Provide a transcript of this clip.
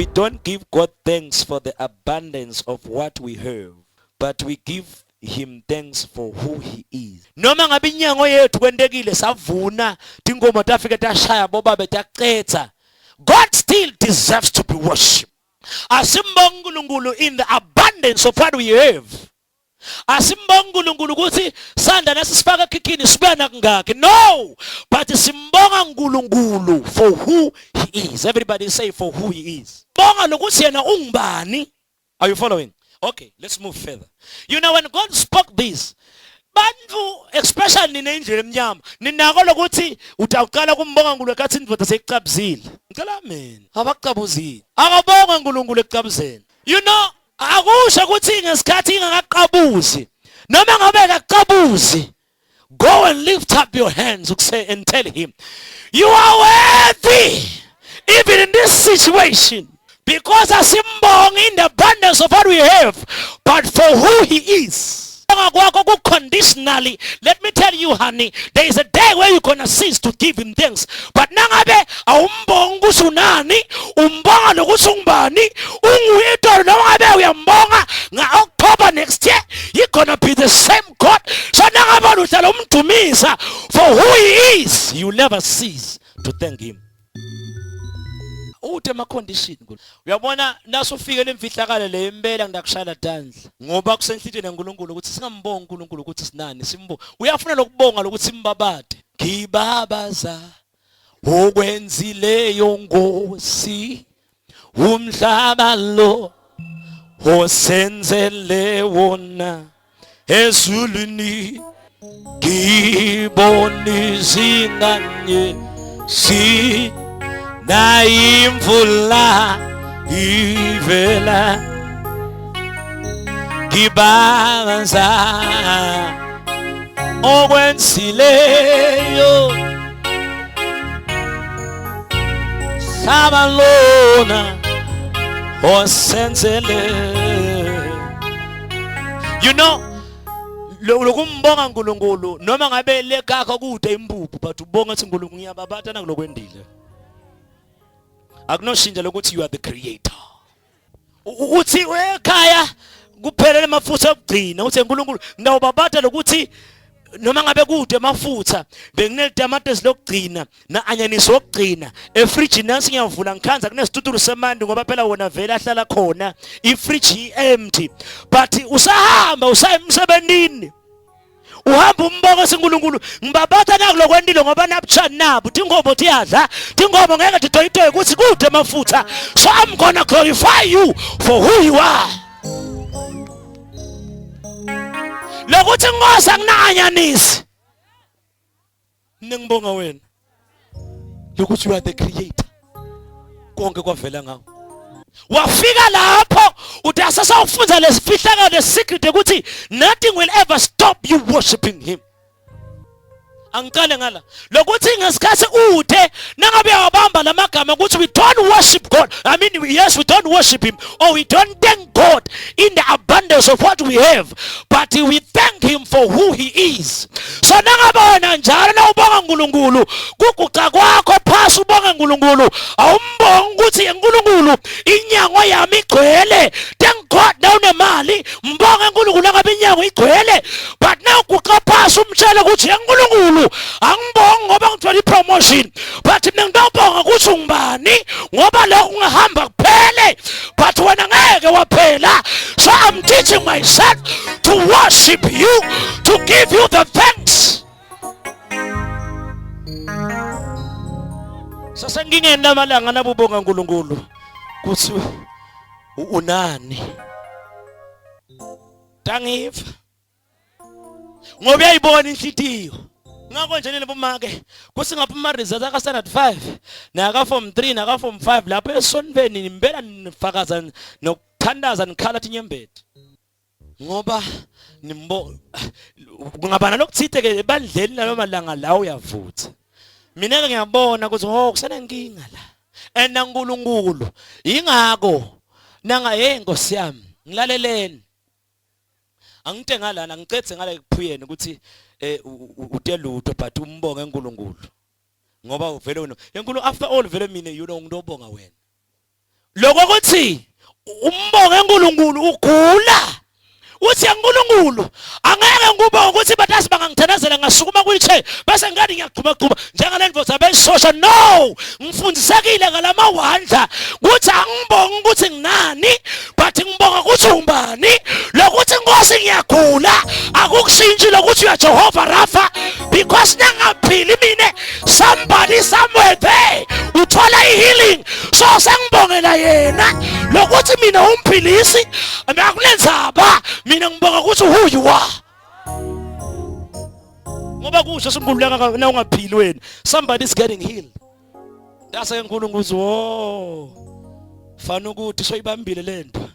We don't give God thanks for the abundance of what we have, but we give him thanks for who he is. Noma ngabe inyango yethu kwendekile savuna tingoma tafika tashaya bobabe taqetha, God still deserves to be worshipped. Asimbonga uNkulunkulu in the abundance of what we have. Asimbonga uNkulunkulu ukuthi sanda nasifaka khikhini sibana kangaki. No, but simbonga uNkulunkulu for who he is. Everybody say for who he is. Bonga lokuthi yena ungubani. Are you following? Okay, let's move further. You know, when God spoke this, bantu especially in angel emnyama ninako lokuthi utaqala kumbonga uNkulunkulu ekathi indvodza seyiqabuzile. Ngicela amen. Abaqabuzile. Akabonga uNkulunkulu eqabuzeni. You know, akusho ukuthi ngesikhathi ingakaqabuzi noma ngabe kaqabuzi, go and lift up your hands and tell him, you are worthy even in this situation. Because asimbonga in the abundance of what we have, but for who he is. Conditionally, let me tell you, honey, there is a day where you're gonna cease to give him thanks. But nangabe aumbonga usunani, umbonga lokusumbani, unguito nangabe uyambonga nga October next year, you're gonna be the same God. So nangabe utala umtumisa for who he is, you never cease to thank him. Utema condition uyabona nasufike lemfihlakala le impela ngidakushaya tandla ngoba kusenhlithini uNkulunkulu ukuthi singambonga uNkulunkulu ukuthi sinani simbonga. Uyafuna lokubonga lokuthi simbabade. Ngibabaza okwenzileyo Nkosi umhlaba lo osenzele wona ezulwini ngibonizinganye si na imvula ivela ngibabaza okwenzileyo sabalona osenzele. You know, lokumbonga uNkulunkulu noma ngabe lekakho kude impuphu, but ubonga ukuthi uNkulunkulu ngiyababata nakulokwendile. Akunoshintsha lokuthi you are the creator. Uthi ekhaya kuphelele amafutha okugcina uthi uNkulunkulu ngiyawubabata lokuthi noma ngabe kude amafutha benginelitamatesi lokugcina na anyanisi wokugcina efridge nansi ngiyavula ngikhanza kunesituturu semandi ngoba phela wona vele ahlala khona ifridge empty, but usahamba usaya emsebenzini uhamba umbonga uNkulunkulu ngibabatha nakulokwendile ngoba nabuchani nabo tingobo tiyadla tingobo ngeke tidoyitoye ukuthi kude amafutha. So I'm gonna glorify you for who you are. Lokuthi ngosa kunanyanisi ningibonga wena lokuthi you are the creator. Konke kwavela ngawo. Wafika lapho utasasa ufunza lesifihlakalo lesecret ukuthi nothing will ever stop you worshiping him. Angikale ngala lokuthi ngesikhathi ude nangabe yabamba lamagama ukuthi we don't worship God. I mean, yes, we don't worship him or we don't thank God in the abundance of what we have, but we thank him for who he is. So nangabona njalo na ubonga uNkulunkulu kuguqa kwakho phasi ubonga uNkulunkulu awumbonga ukuthi uNkulunkulu inyango yami igcwele. Thank God na unemali mbonga uNkulunkulu ngabe inyango igcwele, but now uguqa phasi umtshela ukuthi uNkulunkulu angibonga ngoba ngithola ipromotion, but mina ngibonga ukuthi ungubani ngoba lo ungahamba kuphele, but wena ngeke waphela. So I'm teaching myself to worship you, to give you the thanks. Sasa ngingena amalanga nabubonga uNkulunkulu kuthi unani tangiva ngoba uyayibona inhlitiyo ngakho nje nilebomake kusingapha results aka standard 5 naka form 3 naka form 5 lapho esonibeni nimbela nifakaza nokuthandaza nikhala tinyembeti ngoba kungabana lokuthithe ke ebandleni nalo malanga la uyavutha. Mina ke ngiyabona ukuthi kusenenkinga la ena uNkulunkulu ingako nanga Nkosi yami ngilaleleni angithe lana ngicethe ngala kuphuyeni ukuthi utelutho but umbonga uNkulunkulu ngoba uvele wena enkulu after all vele mina you know ngidobonga wena lokho kuthi umbonge uNkulunkulu ugula uthi yaNkulunkulu angeke ngubonge ukuthi batazi bangangithandazela ngasukuma kwiche bese ngani ngiyaqhubaqhuba njengale ndvodza besosha. No, ngifundisekile ngalamawandla ukuthi angibonge ukuthi nginani but ngibonga ukuthi umbani. Lokuthi Nkosi ngiyagula akukushintshi lokuthi uya Jehova Rafa because nangaphili mina somebody somewhere there uthola healing. So sengibongela yena lokuthi mina umphilisi akulendzaba mina ngibonga ukuthi who you are. Ngoba kusho simbululeka na ungaphili wena somebody is getting healed. Dase enkulunkulu wo fana ukuthi soyibambile lento